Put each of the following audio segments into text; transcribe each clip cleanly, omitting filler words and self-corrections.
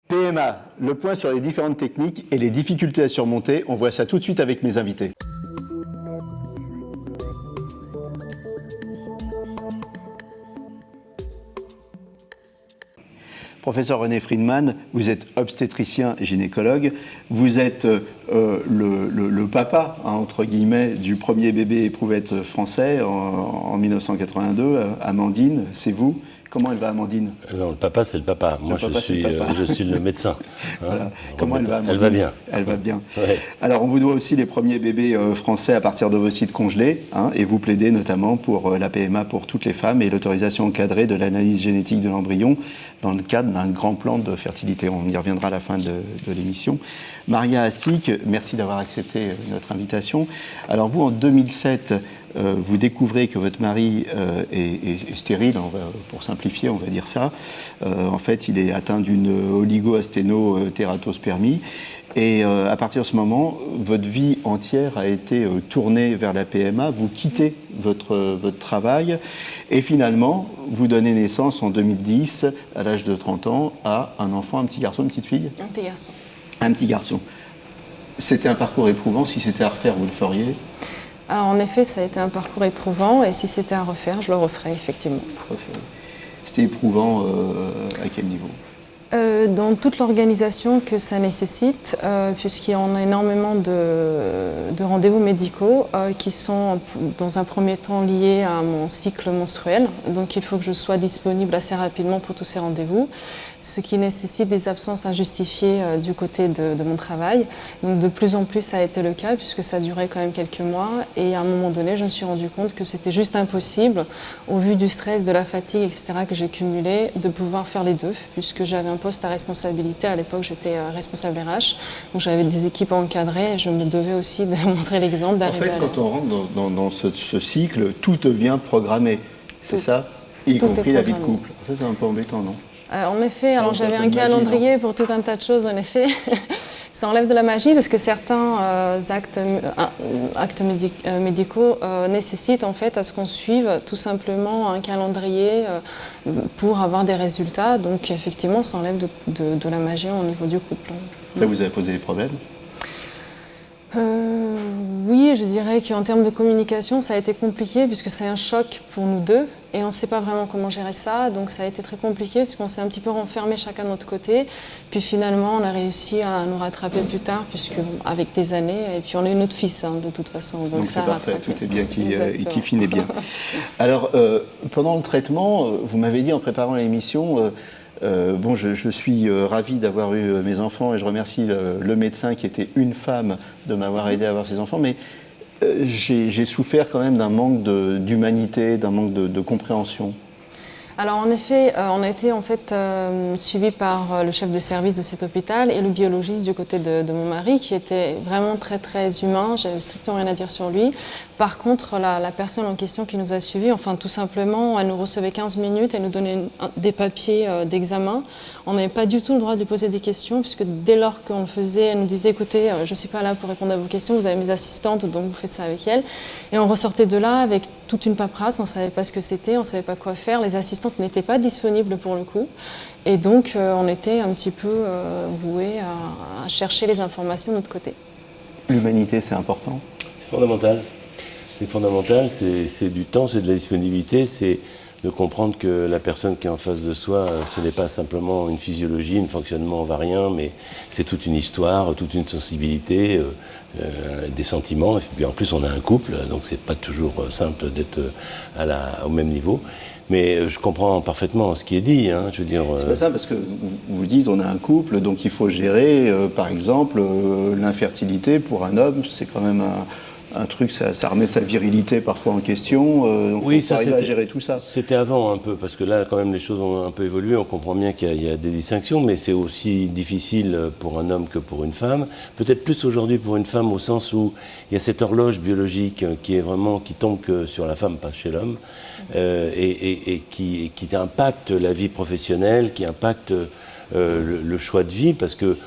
PMA, le point sur les différentes techniques et les difficultés à surmonter. On voit ça tout de suite avec mes invités. Professeur René Friedman, vous êtes obstétricien et gynécologue. Vous êtes le papa, hein, entre guillemets, du premier bébé éprouvette français en 1982. Amandine, c'est vous. Comment elle va, Amandine? Non, le papa, c'est le papa. Moi, je suis le médecin. Hein. Voilà. Comment elle va, Amandine? Elle va bien. Elle va bien. Ouais. Alors, on vous doit aussi les premiers bébés français à partir d'ovocytes congelés, hein, et vous plaidez notamment pour la PMA pour toutes les femmes et l'autorisation encadrée de l'analyse génétique de l'embryon dans le cadre d'un grand plan de fertilité. On y reviendra à la fin de l'émission. Maria Assik, merci d'avoir accepté notre invitation. Alors, vous, en 2007, vous découvrez que votre mari est stérile, pour simplifier, on va dire ça. En fait, il est atteint d'une oligo-asténotératospermie. Et à partir de ce moment, votre vie entière a été tournée vers la PMA. Vous quittez votre travail et finalement, vous donnez naissance en 2010, à l'âge de 30 ans, à un enfant, un petit garçon, une petite fille? Un petit garçon. Un petit garçon. C'était un parcours éprouvant. Si c'était à refaire, vous le feriez? Alors en effet, ça a été un parcours éprouvant et si c'était à refaire, je le referais effectivement. C'était éprouvant à quel niveau? Dans toute l'organisation que ça nécessite, puisqu'il y a énormément de rendez-vous médicaux qui sont dans un premier temps liés à mon cycle menstruel. Donc il faut que je sois disponible assez rapidement pour tous ces rendez-vous, ce qui nécessite des absences injustifiées du côté de mon travail. Donc de plus en plus ça a été le cas puisque ça durait quand même quelques mois et à un moment donné je me suis rendu compte que c'était juste impossible au vu du stress, de la fatigue, etc. que j'ai cumulé de pouvoir faire les deux puisque j'avais un poste à responsabilité. À l'époque, j'étais responsable RH, donc j'avais des équipes à encadrer et je me devais aussi de montrer l'exemple, d'arriver à... En fait, quand on rentre dans ce cycle, tout devient programmé, c'est ça? Y compris la vie de couple. Ça, c'est un peu embêtant, non? En effet, alors j'avais un calendrier pour tout un tas de choses, en effet. Ça enlève de la magie parce que certains actes médicaux nécessitent en fait à ce qu'on suive tout simplement un calendrier pour avoir des résultats. Donc effectivement, ça enlève de la magie au niveau du couple. Ça vous avez posé des problèmes? Oui, je dirais qu'en termes de communication, ça a été compliqué puisque c'est un choc pour nous deux et on ne sait pas vraiment comment gérer ça. Donc ça a été très compliqué puisqu'on s'est un petit peu renfermé chacun de notre côté. Puis finalement, on a réussi à nous rattraper plus tard puisque avec des années, et puis on a eu notre fils hein, de toute façon. Donc c'est parfait, tout est bien qui finit bien. Alors, pendant le traitement, vous m'avez dit en préparant l'émission... bon, je suis ravi d'avoir eu mes enfants et je remercie le médecin qui était une femme de m'avoir aidé à avoir ces enfants, mais j'ai souffert quand même d'un manque d'humanité, d'un manque de compréhension. Alors en effet, on a été en fait suivi par le chef de service de cet hôpital et le biologiste du côté de mon mari qui était vraiment très très humain, j'avais strictement rien à dire sur lui. Par contre, la personne en question qui nous a suivis, enfin tout simplement, elle nous recevait 15 minutes, elle nous donnait des papiers d'examen. On n'avait pas du tout le droit de lui poser des questions puisque dès lors qu'on le faisait, elle nous disait écoutez, je ne suis pas là pour répondre à vos questions, vous avez mes assistantes donc vous faites ça avec elles. Et on ressortait de là avec toute une paperasse, on ne savait pas ce que c'était, on ne savait pas quoi faire, les assistantes n'étaient pas disponibles pour le coup. Et donc on était un petit peu voués à chercher les informations de notre côté. L'humanité, c'est important? C'est fondamental. C'est fondamental, c'est du temps, c'est de la disponibilité, c'est de comprendre que la personne qui est en face de soi, ce n'est pas simplement une physiologie, un fonctionnement ovarien, mais c'est toute une histoire, toute une sensibilité, des sentiments. Et puis en plus, on a un couple, donc c'est pas toujours simple d'être au même niveau. Mais je comprends parfaitement ce qui est dit, hein, je veux dire... C'est pas ça, parce que vous dites on a un couple, donc il faut gérer, par exemple, l'infertilité pour un homme, c'est quand même un truc, ça remet sa virilité parfois en question, donc oui, il faut arriver à gérer tout ça. C'était avant un peu, parce que là, quand même, les choses ont un peu évolué, on comprend bien qu'il y a des distinctions, mais c'est aussi difficile pour un homme que pour une femme. Peut-être plus aujourd'hui pour une femme, au sens où il y a cette horloge biologique qui tombe que sur la femme, pas chez l'homme, et qui impacte la vie professionnelle, qui impacte le choix de vie, parce que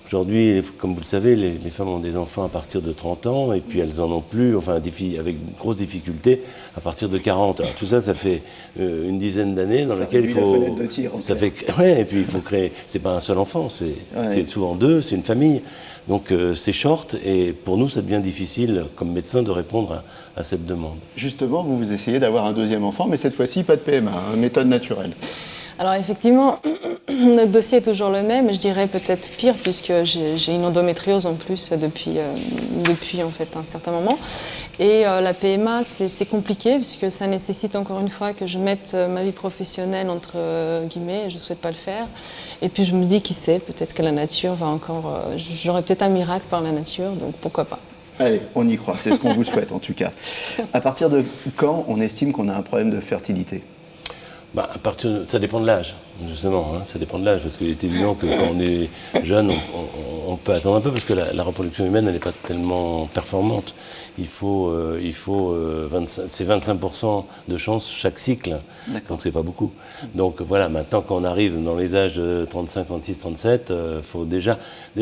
Aujourd'hui, comme vous le savez, les femmes ont des enfants à partir de 30 ans et puis elles en ont plus, enfin avec une grosse difficulté, à partir de 40. Alors, tout ça, ça fait une dizaine d'années dans laquelle il faut... La fenêtre de tir, ça fait, ouais, et puis il faut créer... C'est pas un seul enfant, c'est souvent deux, c'est une famille. Donc c'est short et pour nous, ça devient difficile comme médecin de répondre à cette demande. Justement, vous essayez d'avoir un deuxième enfant, mais cette fois-ci, pas de PMA, méthode naturelle. Alors effectivement, notre dossier est toujours le même, je dirais peut-être pire puisque j'ai une endométriose en plus depuis en fait un certain moment. Et la PMA, c'est compliqué puisque ça nécessite encore une fois que je mette ma vie professionnelle entre guillemets, je ne souhaite pas le faire. Et puis je me dis, qui sait, peut-être que la nature va encore... j'aurai peut-être un miracle par la nature, donc pourquoi pas. Allez, on y croit, c'est ce qu'on vous souhaite en tout cas. À partir de quand on estime qu'on a un problème de fertilité ? Ça dépend de l'âge, justement. Ça dépend de l'âge, parce qu'il est évident que quand on est jeune, on peut attendre un peu, parce que la reproduction humaine, elle n'est pas tellement performante. C'est 25% de chance chaque cycle, donc c'est pas beaucoup. Donc voilà, maintenant quand on arrive dans les âges 35, 36, 37, faut déjà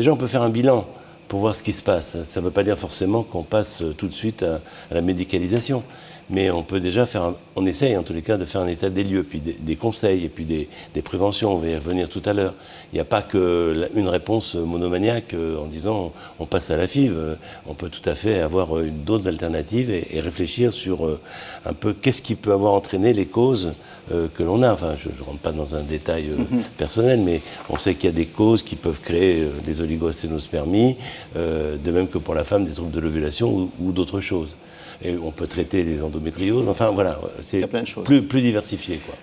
on peut faire un bilan pour voir ce qui se passe. Ça ne veut pas dire forcément qu'on passe tout de suite à la médicalisation. Mais on peut déjà on essaye en tous les cas de faire un état des lieux, puis des conseils et puis des préventions, on va y revenir tout à l'heure. Il n'y a pas qu'une réponse monomaniaque en disant on passe à la FIV. On peut tout à fait avoir d'autres alternatives et réfléchir sur un peu qu'est-ce qui peut avoir entraîné les causes que l'on a. Enfin, je ne rentre pas dans un détail personnel, mais on sait qu'il y a des causes qui peuvent créer des oligosténospermies, de même que pour la femme des troubles de l'ovulation ou d'autres choses. Et on peut traiter les endométrioses, enfin voilà, c'est plus diversifié, quoi.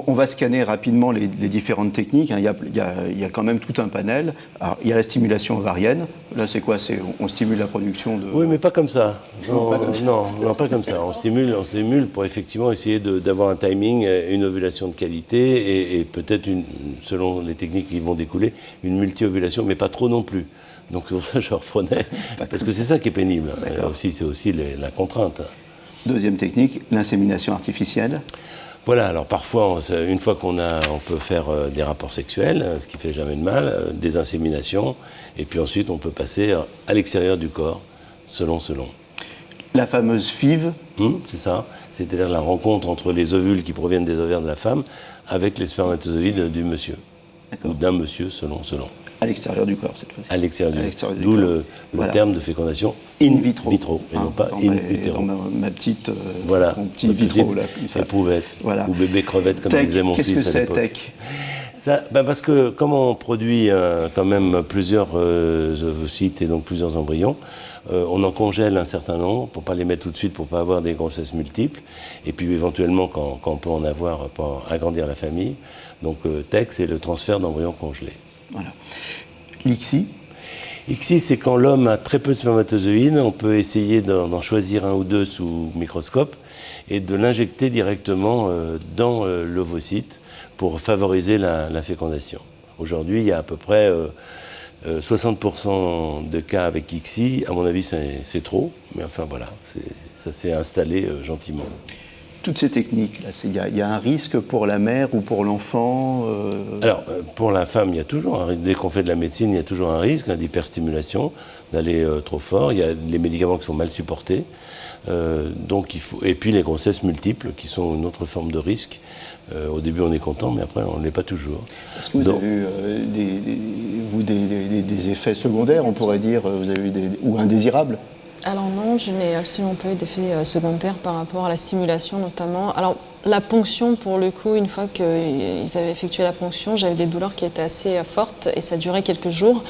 On va scanner rapidement les différentes techniques. Il y a quand même tout un panel. Alors, il y a la stimulation ovarienne. Là, c'est quoi ? On stimule la production de... Oui, mais pas comme ça. Non, pas comme ça. On stimule pour effectivement essayer d'avoir un timing, une ovulation de qualité et peut-être, selon les techniques qui vont découler, une multi-ovulation, mais pas trop non plus. Donc c'est pour ça que je reprenais, parce que c'est ça qui est pénible. C'est aussi la contrainte. Deuxième technique, l'insémination artificielle. Voilà, alors parfois, une fois on peut faire des rapports sexuels, ce qui fait jamais de mal, des inséminations, et puis ensuite on peut passer à l'extérieur du corps, selon. La fameuse FIV. C'est ça, c'est-à-dire la rencontre entre les ovules qui proviennent des ovaires de la femme avec les spermatozoïdes du monsieur, ou d'un monsieur, selon. À l'extérieur du corps, cette fois-ci. À l'extérieur du corps. D'où le terme de fécondation in vitro et non pas in utero. Dans ma petite, mon petit vitro, là, comme ça. Éprouvette, ou bébé crevette, comme disait mon fils à l'époque. Qu'est-ce que c'est, TEC ? Parce que comme on produit quand même plusieurs ovocytes et donc plusieurs embryons, on en congèle un certain nombre pour ne pas les mettre tout de suite, pour ne pas avoir des grossesses multiples. Et puis éventuellement, quand on peut en avoir, pour agrandir la famille. Donc TEC, c'est le transfert d'embryons congelés. Voilà. L'ICSI ? ICSI, c'est quand l'homme a très peu de spermatozoïdes, on peut essayer d'en choisir un ou deux sous microscope et de l'injecter directement dans l'ovocyte pour favoriser la fécondation. Aujourd'hui, il y a à peu près 60% de cas avec ICSI. À mon avis, c'est trop, mais enfin voilà, ça s'est installé gentiment. Toutes ces techniques, il y a un risque pour la mère ou pour l'enfant Alors, pour la femme, il y a toujours un risque. Dès qu'on fait de la médecine, il y a toujours un risque d'hyperstimulation, d'aller trop fort. Il y a les médicaments qui sont mal supportés. Donc et puis les grossesses multiples, qui sont une autre forme de risque. Au début, on est content, mais après, on ne l'est pas toujours. Est-ce que vous avez eu des effets secondaires, on pourrait dire, vous avez eu ou indésirables ? Alors non, je n'ai absolument pas eu d'effet secondaire par rapport à la stimulation notamment. Alors la ponction, pour le coup, une fois qu'ils avaient effectué la ponction, j'avais des douleurs qui étaient assez fortes et ça durait quelques jours.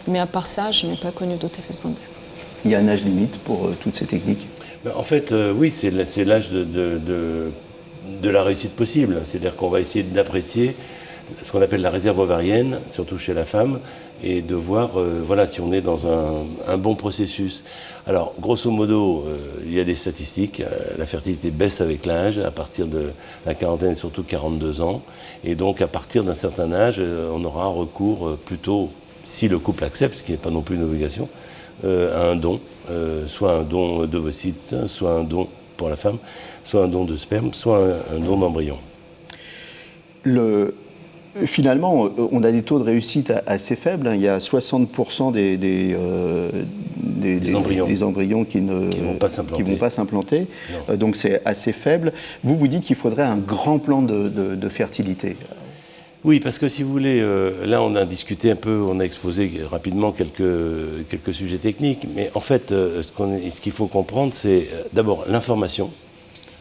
Mais à part ça, je n'ai pas connu d'autres effets secondaires. Il y a un âge limite pour toutes ces techniques ? En fait, oui, c'est l'âge de la réussite possible. C'est-à-dire qu'on va essayer d'apprécier ce qu'on appelle la réserve ovarienne, surtout chez la femme, et de voir si on est dans un bon processus. Alors, grosso modo, il y a des statistiques. La fertilité baisse avec l'âge, à partir de la quarantaine et surtout 42 ans. Et donc, à partir d'un certain âge, on aura recours plutôt, si le couple accepte, ce qui n'est pas non plus une obligation, à un don, soit un don d'ovocytes, soit un don pour la femme, soit un don de sperme, soit un don d'embryon. Finalement, on a des taux de réussite assez faibles. Il y a 60% des embryons qui ne vont pas s'implanter. Donc c'est assez faible. Vous dites qu'il faudrait un grand plan de fertilité. Oui, parce que si vous voulez, là on a discuté un peu, on a exposé rapidement quelques sujets techniques, mais en fait, ce qu'il faut comprendre, c'est d'abord l'information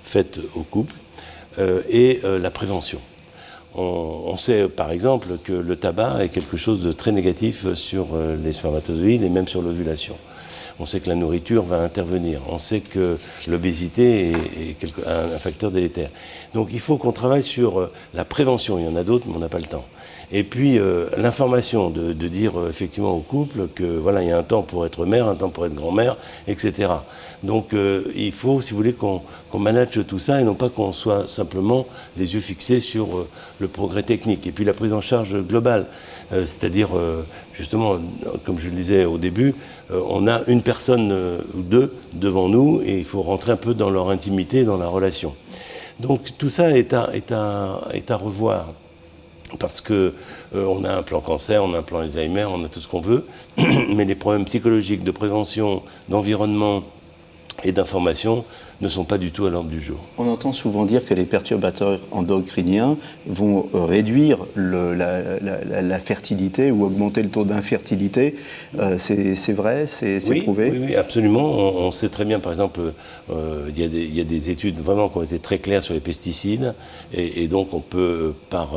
faite au couple et la prévention. On sait par exemple que le tabac est quelque chose de très négatif sur les spermatozoïdes et même sur l'ovulation. On sait que la nourriture va intervenir. On sait que l'obésité est un facteur délétère. Donc il faut qu'on travaille sur la prévention. Il y en a d'autres, mais on n'a pas le temps. Et puis l'information, de dire effectivement au couple que voilà, il y a un temps pour être mère, un temps pour être grand-mère, etc. Donc il faut, si vous voulez, qu'on manage tout ça et non pas qu'on soit simplement les yeux fixés sur le progrès technique. Et puis la prise en charge globale, c'est-à-dire justement, comme je le disais au début, on a une personne ou deux devant nous et il faut rentrer un peu dans leur intimité, dans la relation. Donc tout ça est à revoir. Parce que on a un plan cancer, on a un plan Alzheimer, on a tout ce qu'on veut, mais les problèmes psychologiques de prévention, d'environnement et d'information ne sont pas du tout à l'ordre du jour. On entend souvent dire que les perturbateurs endocriniens vont réduire la fertilité ou augmenter le taux d'infertilité. C'est vrai, c'est prouvé? Oui, absolument. On sait très bien, par exemple, il y a des études vraiment qui ont été très claires sur les pesticides, et donc on peut, par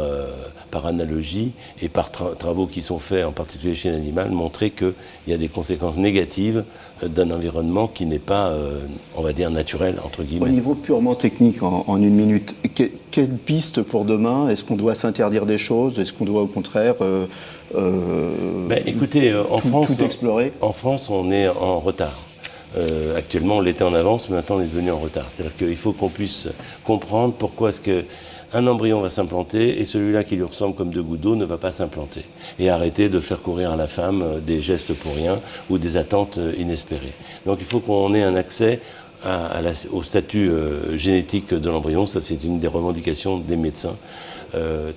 analogie et par travaux qui sont faits, en particulier chez l'animal, montrer qu'il y a des conséquences négatives d'un environnement qui n'est pas, on va dire, naturel, entre guillemets. Au niveau purement technique, en une minute, quelle piste pour demain? Est-ce qu'on doit s'interdire des choses? Est-ce qu'on doit au contraire écoutez, tout explorer? En France, on est en retard. Actuellement, on l'était en avance, mais maintenant on est devenu en retard. C'est-à-dire qu'il faut qu'on puisse comprendre pourquoi est-ce qu'un embryon va s'implanter et celui-là qui lui ressemble comme deux gouttes d'eau ne va pas s'implanter. Et arrêter de faire courir à la femme des gestes pour rien ou des attentes inespérées. Donc il faut qu'on ait un accès au statut génétique de l'embryon. Ça, c'est une des revendications des médecins,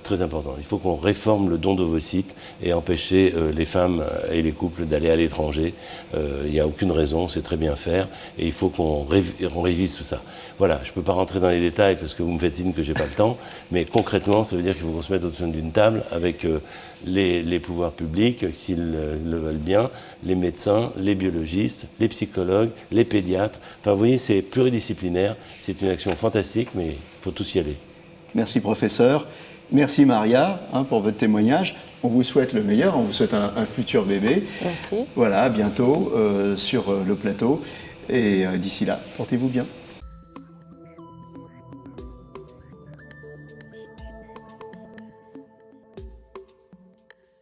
très important. Il faut qu'on réforme le don d'ovocytes et empêcher les femmes et les couples d'aller à l'étranger. Il n'y a aucune raison, c'est très bien faire, et il faut qu'on révise tout ça. Voilà, je ne peux pas rentrer dans les détails parce que vous me faites signe que je n'ai pas le temps, mais concrètement, ça veut dire qu'il faut qu'on se mette autour d'une table avec les pouvoirs publics, s'ils le veulent bien, les médecins, les biologistes, les psychologues, les pédiatres. Enfin, vous voyez, c'est pluridisciplinaire, c'est une action fantastique, mais il faut tous y aller. Merci professeur. Merci Maria pour votre témoignage. On vous souhaite le meilleur, on vous souhaite un futur bébé. Merci. Voilà, à bientôt sur le plateau. Et d'ici là, portez-vous bien.